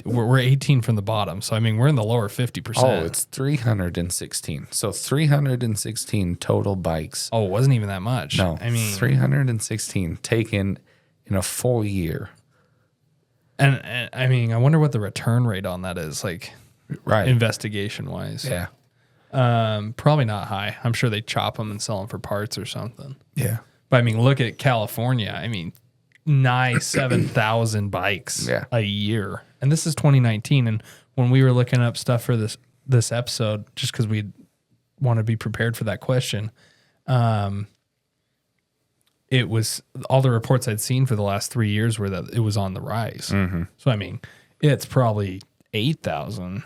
7. We're 18 from the bottom. So, we're in the lower 50%. Oh, it's 316. So 316 total bikes. Oh, it wasn't even that much. No, 316 taken in a full year. And I wonder what the return rate on that is, like, Right. investigation wise. Yeah. Probably not high. I'm sure they chop them and sell them for parts or something. Yeah. But look at California. Nigh 7,000 bikes a year. And this is 2019. And when we were looking up stuff for this episode, just because we want to be prepared for that question, it was all the reports I'd seen for the last 3 years were that it was on the rise. Mm-hmm. So, it's probably 8,000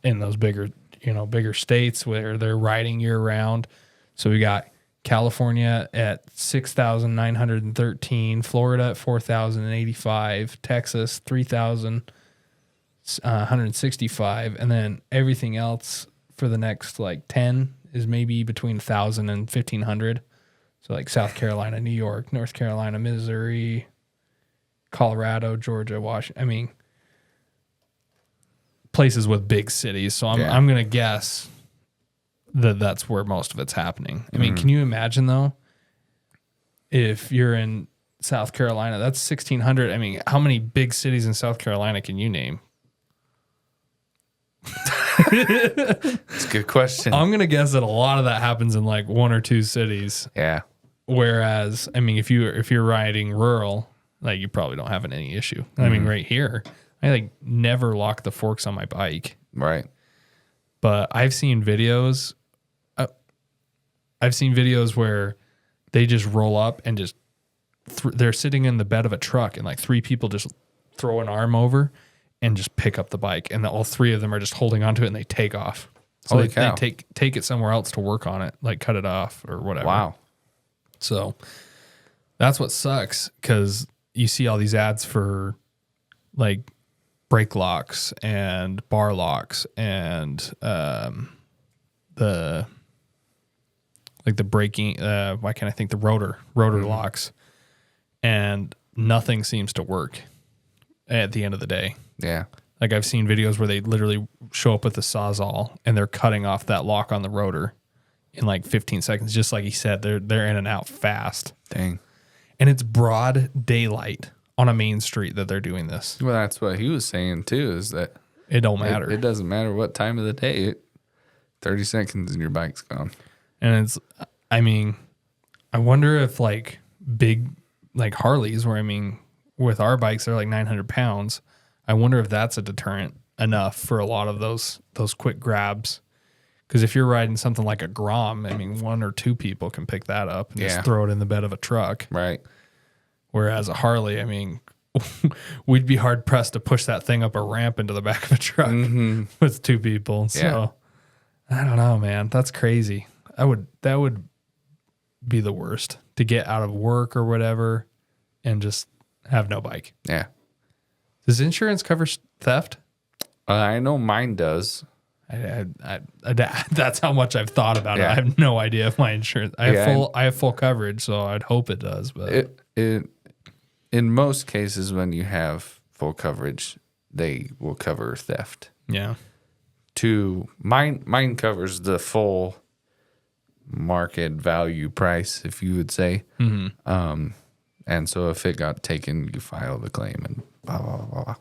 in those bigger states where they're riding year round. So we got California at 6,913, Florida at 4,085, Texas 3,165, and then everything else for the next like 10 is maybe between 1,000 and 1,500. So like South Carolina, New York, North Carolina, Missouri, Colorado, Georgia, Washington. Places with big cities. So I'm going to guess that that's where most of it's happening. Can you imagine though, if you're in South Carolina, that's 1,600. How many big cities in South Carolina can you name? It's a good question. I'm going to guess that a lot of that happens in like 1 or 2 cities. Yeah. Whereas, if you're riding rural, like you probably don't have any issue. Right here, I like never lock the forks on my bike. Right. But I've seen videos. I've seen videos where they just roll up and just they're sitting in the bed of a truck and like 3 people just throw an arm over and just pick up the bike, and all 3 of them are just holding onto it and they take off. So Holy cow. they take it somewhere else to work on it, like cut it off or whatever. Wow. So that's what sucks, because you see all these ads for like brake locks and bar locks and the braking, why can't I think, the rotor locks, and nothing seems to work at the end of the day. Yeah. Like I've seen videos where they literally show up with a Sawzall and they're cutting off that lock on the rotor in like 15 seconds. Just like he said, they're in and out fast. Dang. And it's broad daylight on a main street that they're doing this. Well, that's what he was saying too, is that it don't matter. It doesn't matter what time of the day. 30 seconds and your bike's gone. And it's, I wonder if like big, like Harleys, where with our bikes, they're like 900 pounds. I wonder if that's a deterrent enough for a lot of those quick grabs. Because if you're riding something like a Grom, 1 or 2 people can pick that up and just throw it in the bed of a truck. Right. Whereas a Harley, we'd be hard pressed to push that thing up a ramp into the back of a truck with 2 people. So I don't know, man. That's crazy. That would be the worst, to get out of work or whatever and just have no bike. Yeah. Does insurance cover theft? I know mine does. That's how much I've thought about it. I have no idea if my insurance. I have full coverage, so I'd hope it does. But in most cases, when you have full coverage, they will cover theft. Yeah. Mine covers the full market value price, if you would say. Mm-hmm. And so if it got taken, you file the claim and blah blah blah blah.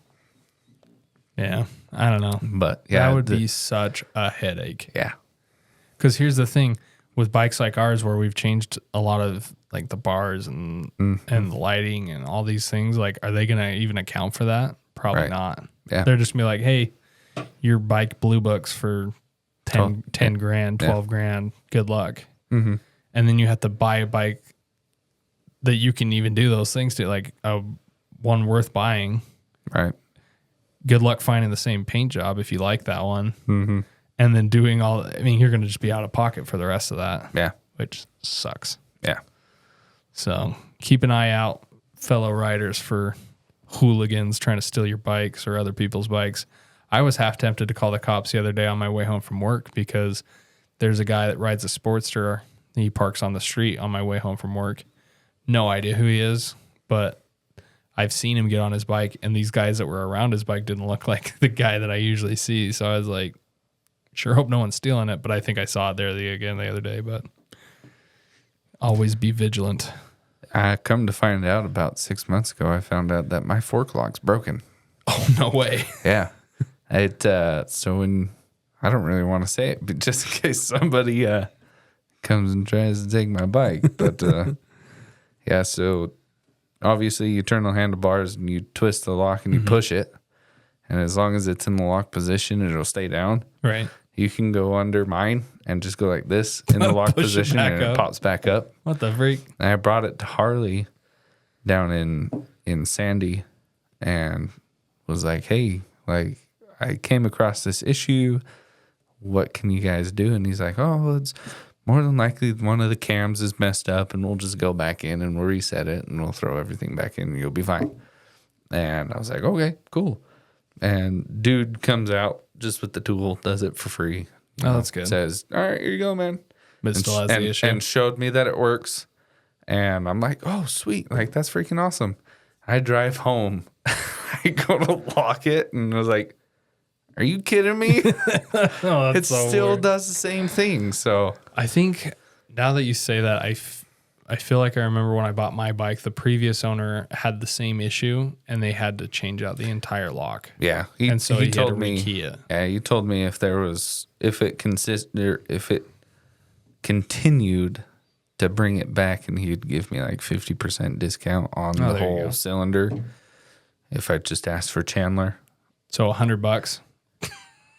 Yeah, I don't know. But yeah, that would be such a headache. Yeah. Because here's the thing with bikes like ours, where we've changed a lot of like the bars and the lighting and all these things. Like, are they going to even account for that? Probably not. Yeah. They're just going to be like, hey, your bike blue books for 10 grand, 12 grand. Good luck. Mm-hmm. And then you have to buy a bike that you can even do those things to, like one worth buying. Right. good luck finding the same paint job if you like that one. Mm-hmm. And then doing you're going to just be out of pocket for the rest of that. Yeah. Which sucks. Yeah. So keep an eye out, fellow riders, for hooligans trying to steal your bikes or other people's bikes. I was half tempted to call the cops the other day on my way home from work because there's a guy that rides a Sportster. He parks on the street on my way home from work. No idea who he is, but I've seen him get on his bike, and these guys that were around his bike didn't look like the guy that I usually see. So I was like, sure hope no one's stealing it, but I think I saw it there again the other day. But always be vigilant. I come to find out about 6 months ago, I found out that my fork lock's broken. Oh, no way. Yeah. So when, I don't really want to say it, but just in case somebody comes and tries to take my bike. But yeah, so obviously you turn the handlebars and you twist the lock and you push it. And as long as it's in the lock position, it'll stay down. Right. You can go under mine and just go like this in the lock position and it pops back up. What the freak? And I brought it to Harley down in Sandy and was like, hey, like, I came across this issue. What can you guys do? And he's like, oh, it's more than likely one of the cams is messed up and we'll just go back in and we'll reset it and we'll throw everything back in and you'll be fine. And I was like, okay, cool. And dude comes out just with the tool, does it for free. Oh, that's good. Says, all right, here you go, man. But still has the issue. And showed me that it works. And I'm like, oh, sweet. Like, that's freaking awesome. I drive home. I go to lock it and I was like, are you kidding me? Oh, it still does the same thing. So I think now that you say that, I feel like I remember when I bought my bike, the previous owner had the same issue and they had to change out the entire lock. yeah, He he told told me, me. rekey it. Yeah, you told me if it continued to bring it back, and he'd give me like 50% discount on the there you go. whole cylinder if I just asked for Chandler. So $100.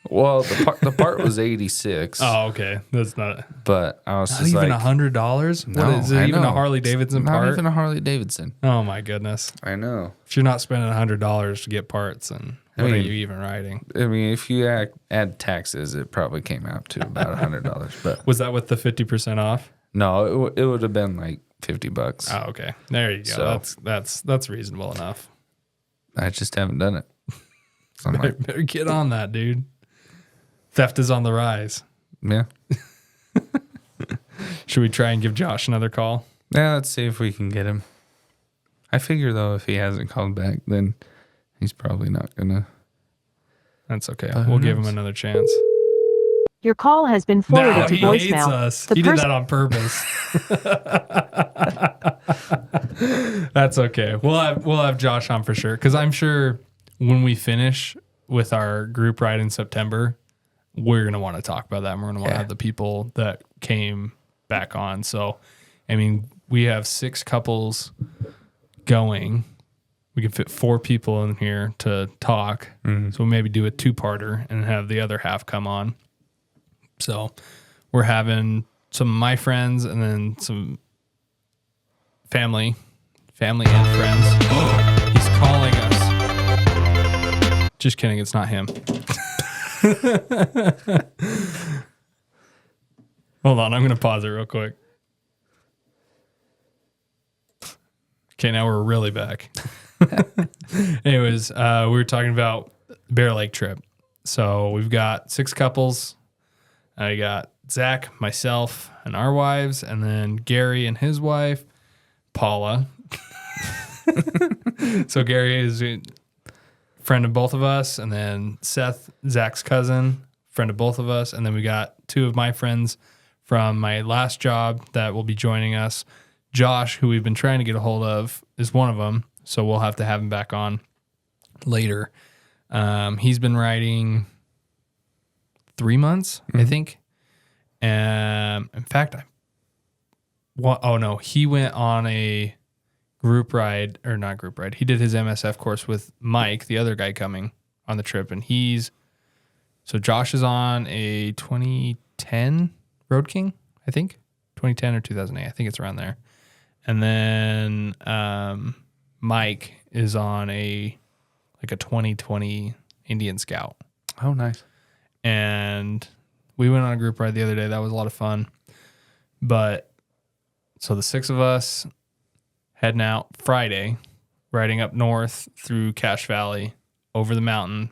Well, the part was 86. Oh, okay. That's not But I was not just even like, $100. no, What is it? I Even know. a Harley Davidson Not part? even a Harley Davidson. Oh my goodness! I know. If you're not spending $100 to get parts, then what are mean- you even riding? I mean, if you add taxes, it probably came out to about $100. But Was that with the 50% off? no, it would have been like $50. Oh, okay. There you go. So- That's reasonable enough. I just haven't done it. So I'm like, Better get on that, dude. Theft is on the rise. yeah. Should we try and give Josh another call? Yeah, let's see if we can get him. I figure, though, if he hasn't called back, then he's probably not going to. That's okay. Who We'll give him knows? another chance. Your call has been forwarded No, to he hates voicemail. us. The He did person- that on purpose. That's okay. We'll have Josh on for sure, because I'm sure when we finish with our group ride in September, we're gonna want to talk about that. And we're gonna want to have the people that came back on. So, I mean, we have 6 couples going. We can fit 4 people in here to talk. So we'll maybe do a 2-parter and have the other half come on. So we're having some of my friends and then some family and friends. He's calling us. Just kidding. It's not him. Hold on. I'm going to pause it real quick. Okay, now we're really back. Anyways, we were talking about Bear Lake trip. So we've got 6 couples. I got Zach, myself, and our wives, and then Gary and his wife, Paula. So Gary is a friend of both of us, and then Seth, Zach's cousin, friend of both of us, and then we got 2 of my friends from my last job that will be joining us. Josh, who we've been trying to get a hold of, is one of them, so we'll have to have him back on later. He's been riding 3 months, I think. In fact, he went on a group ride, or not group ride. He did his MSF course with Mike, the other guy coming on the trip, and so Josh is on a 2010 Road King, I think, 2010 or 2008. I think it's around there. And then Mike is on a 2020 Indian Scout. Oh, nice. And we went on a group ride the other day. That was a lot of fun. But so the 6 of us heading out Friday, riding up north through Cache Valley, over the mountain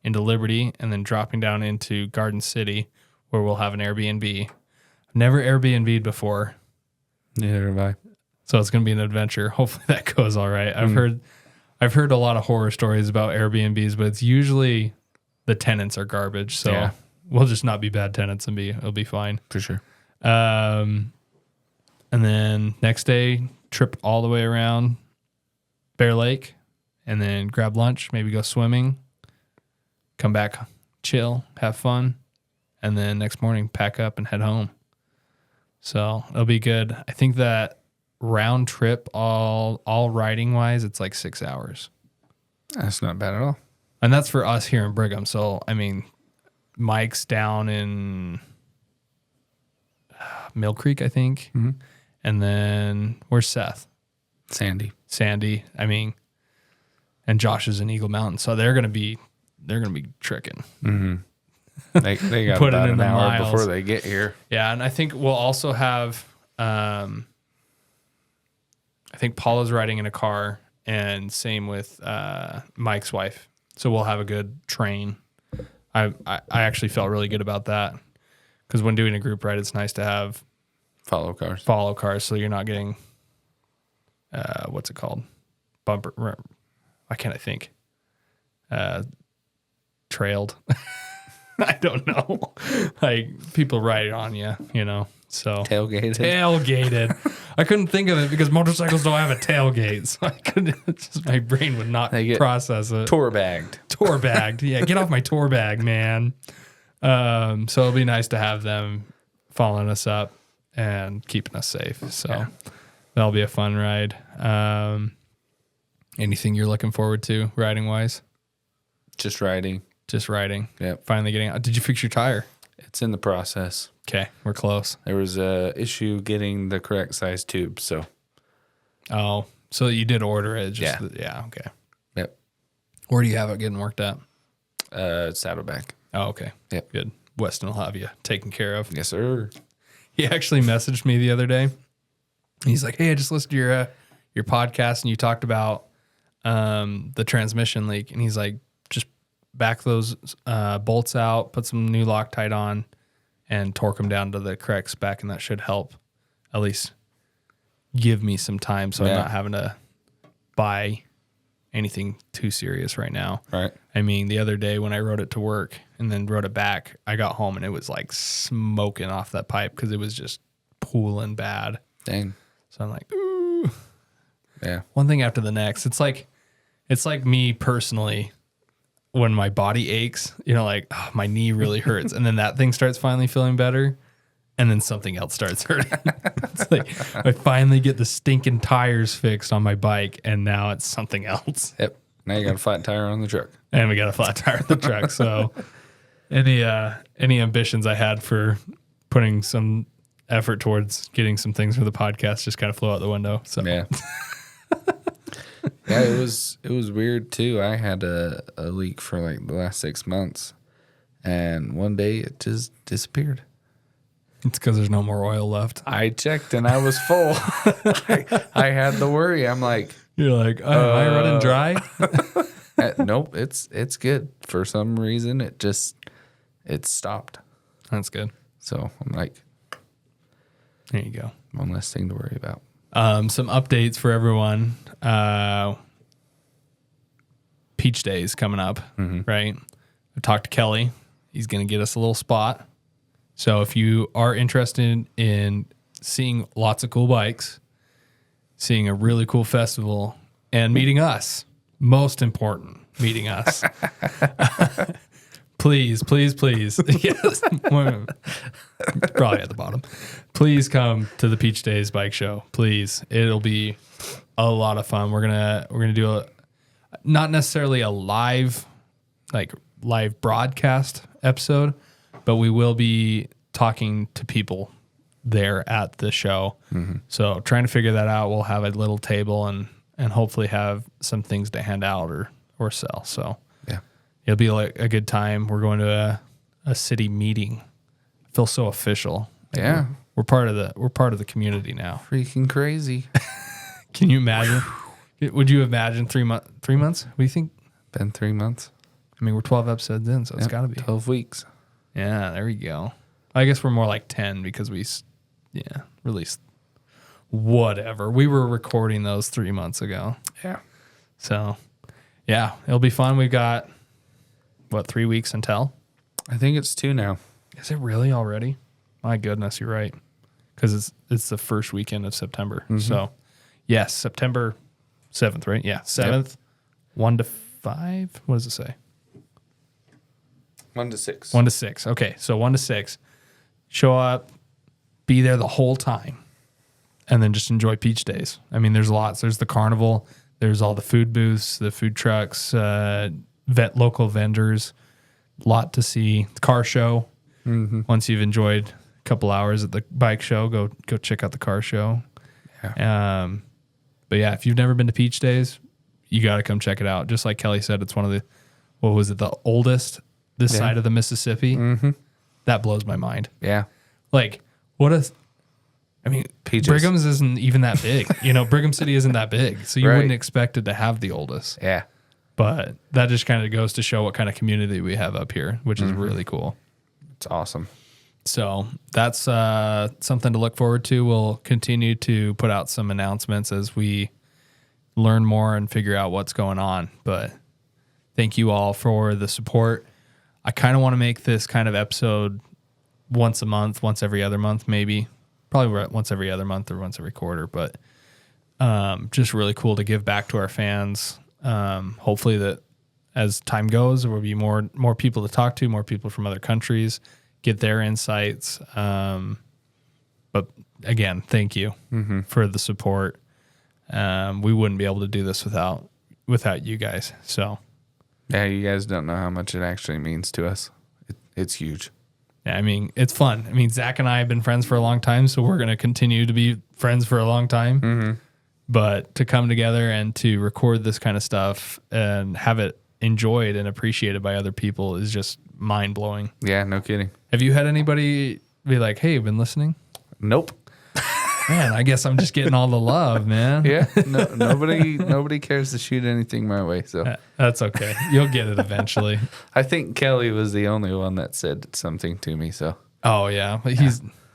into Liberty, and then dropping down into Garden City, where we'll have an Airbnb. Never Airbnb'd before. Neither have I. So it's going to be an adventure. Hopefully that goes all right. I've heard a lot of horror stories about Airbnbs, but it's usually the tenants are garbage. So we'll just not be bad tenants and it'll be fine. For sure. And then next day, trip all the way around Bear Lake, and then grab lunch, maybe go swimming, come back, chill, have fun, and then next morning pack up and head home. So it'll be good. I think that round trip, all riding wise, it's like 6 hours. That's not bad at all. And that's for us here in Brigham. So, I mean, Mike's down in Mill Creek, I think. Mm-hmm. And then where's Seth? Sandy. I mean, and Josh is in Eagle Mountain. So they're going to be tricking. Mm-hmm. They got Put it about in an the hour miles. before they get here. Yeah. And I think we'll also have, I think Paula's riding in a car, and same with Mike's wife. So we'll have a good train. I actually felt really good about that, because when doing a group ride, it's nice to have Follow cars. so you're not getting, what's it called? Bumper. Why can't I think? Trailed. I don't know. Like people riding on you, So tailgated. I couldn't think of it because motorcycles don't have a tailgate, so I couldn't. My brain would not process it. Tour bagged. Yeah, get off my tour bag, man. So it'll be nice to have them following us up and keeping us safe. So that'll be a fun ride. Anything you're looking forward to riding wise? Just riding. Yep. Finally getting out. Did you fix your tire? It's in the process. Okay, we're close. There was a issue getting the correct size tube, so. Oh, so you did order it? Yeah. Okay. Yep. Where do you have it getting worked at? Saddleback. Oh, okay. Yep. Good. Weston will have you taken care of. Yes, sir. He actually messaged me the other day. He's like, "Hey, I just listened to your podcast and you talked about the transmission leak." And he's like, "Just back those bolts out, put some new Loctite on, and torque them down to the correct spec, and that should help at least give me some time so I'm not having to buy anything too serious right now." Right. I mean, the other day when I rode it to work and then rode it back, I got home and it was like smoking off that pipe because it was just pooling bad. Dang. So I'm like, ooh. Yeah. One thing after the next. It's like me personally when my body aches, like, oh, my knee really hurts. And then that thing starts finally feeling better. And then something else starts hurting. It's like I finally get the stinking tires fixed on my bike, and now it's something else. Yep. Now you got a flat tire on the truck. And we got a flat tire on the truck. So any ambitions I had for putting some effort towards getting some things for the podcast just kind of flew out the window. So yeah. Yeah, it was weird too. I had a leak for like the last 6 months, and one day it just disappeared. It's because there's no more oil left. I checked and I was full. I had the worry. I'm like, you're like, oh, am I running dry? Nope, it's good. For some reason, it stopped. That's good. So I'm like, there you go. One less thing to worry about. Some updates for everyone. Peach Days coming up, right? I talked to Kelly. He's going to get us a little spot. So if you are interested in seeing lots of cool bikes, seeing a really cool festival, and meeting us, most important, meeting us. Please. Yes. Probably at the bottom. Please come to the Peach Days bike show. Please. It'll be a lot of fun. We're gonna do not necessarily a live broadcast episode, but we will be talking to people there at the show. So trying to figure that out. We'll have a little table and hopefully have some things to hand out or sell. So yeah, It'll be like a good time. We're going to a city meeting. I feel so official. Like Yeah. we're part of the community now. Freaking crazy. Can you imagine? Would you imagine 3 months? 3 months? What do you think? Been 3 months. I mean, we're 12 episodes in, so it's got to be 12 weeks. Yeah, there we go. I guess we're more like 10 because we released whatever. We were recording those 3 months ago. Yeah. So, yeah, it'll be fun. We've got, 3 weeks until? I think it's 2 now. Is it really already? My goodness, you're right. Because it's the first weekend of September. So, yes, September 7th, right? Yeah, 7th, 1 to 5. What does it say? 1 to 6. 1 to 6. Okay, so 1 to 6. Show up, be there the whole time, and then just enjoy Peach Days. I mean, there's lots. There's the carnival. There's all the food booths, the food trucks, local vendors. Lot to see. The car show. Once you've enjoyed a couple hours at the bike show, go check out the car show. Yeah. But yeah, if you've never been to Peach Days, you got to come check it out. Just like Kelly said, it's one of the, the oldest this side of the Mississippi. That blows my mind. Yeah. Like, Peaches. Brigham's isn't even that big. Brigham City isn't that big. So you Right. wouldn't expect it to have the oldest. Yeah. But that just kind of goes to show what kind of community we have up here, which is really cool. It's awesome. So that's something to look forward to. We'll continue to put out some announcements as we learn more and figure out what's going on. But thank you all for the support. I kind of want to make this kind of episode once a month, once every other month, maybe. Probably once every other month or once every quarter. But just really cool to give back to our fans. Hopefully that as time goes, there will be more people to talk to, more people from other countries, get their insights. But again, thank you for the support. We wouldn't be able to do this without you guys. So Yeah, you guys don't know how much it actually means to us. It's huge. yeah, I mean, it's fun. I mean, Zach and I have been friends for a long time, so we're going to continue to be friends for a long time. But to come together and to record this kind of stuff and have it enjoyed and appreciated by other people is just mind blowing. Yeah, no kidding. Have you had anybody be like, "Hey, you've been listening"? Nope. Man, I guess I'm just getting all the love, man. Yeah, nobody cares to shoot anything my way. So That's okay. You'll get it eventually. I think Kelly was the only one that said something to me. So Oh yeah, but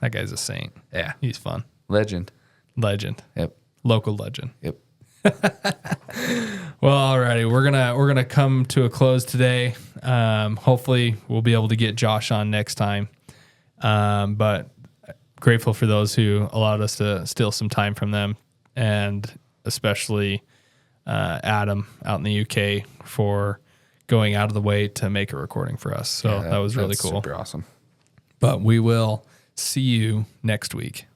that guy's a saint. yeah, He's fun. legend. Yep. Local legend. Yep. Well, alrighty, we're gonna come to a close today. Hopefully, we'll be able to get Josh on next time. But grateful for those who allowed us to steal some time from them, and especially Adam out in the UK for going out of the way to make a recording for us. So Yeah, that was really that's cool. Super awesome. But we will see you next week.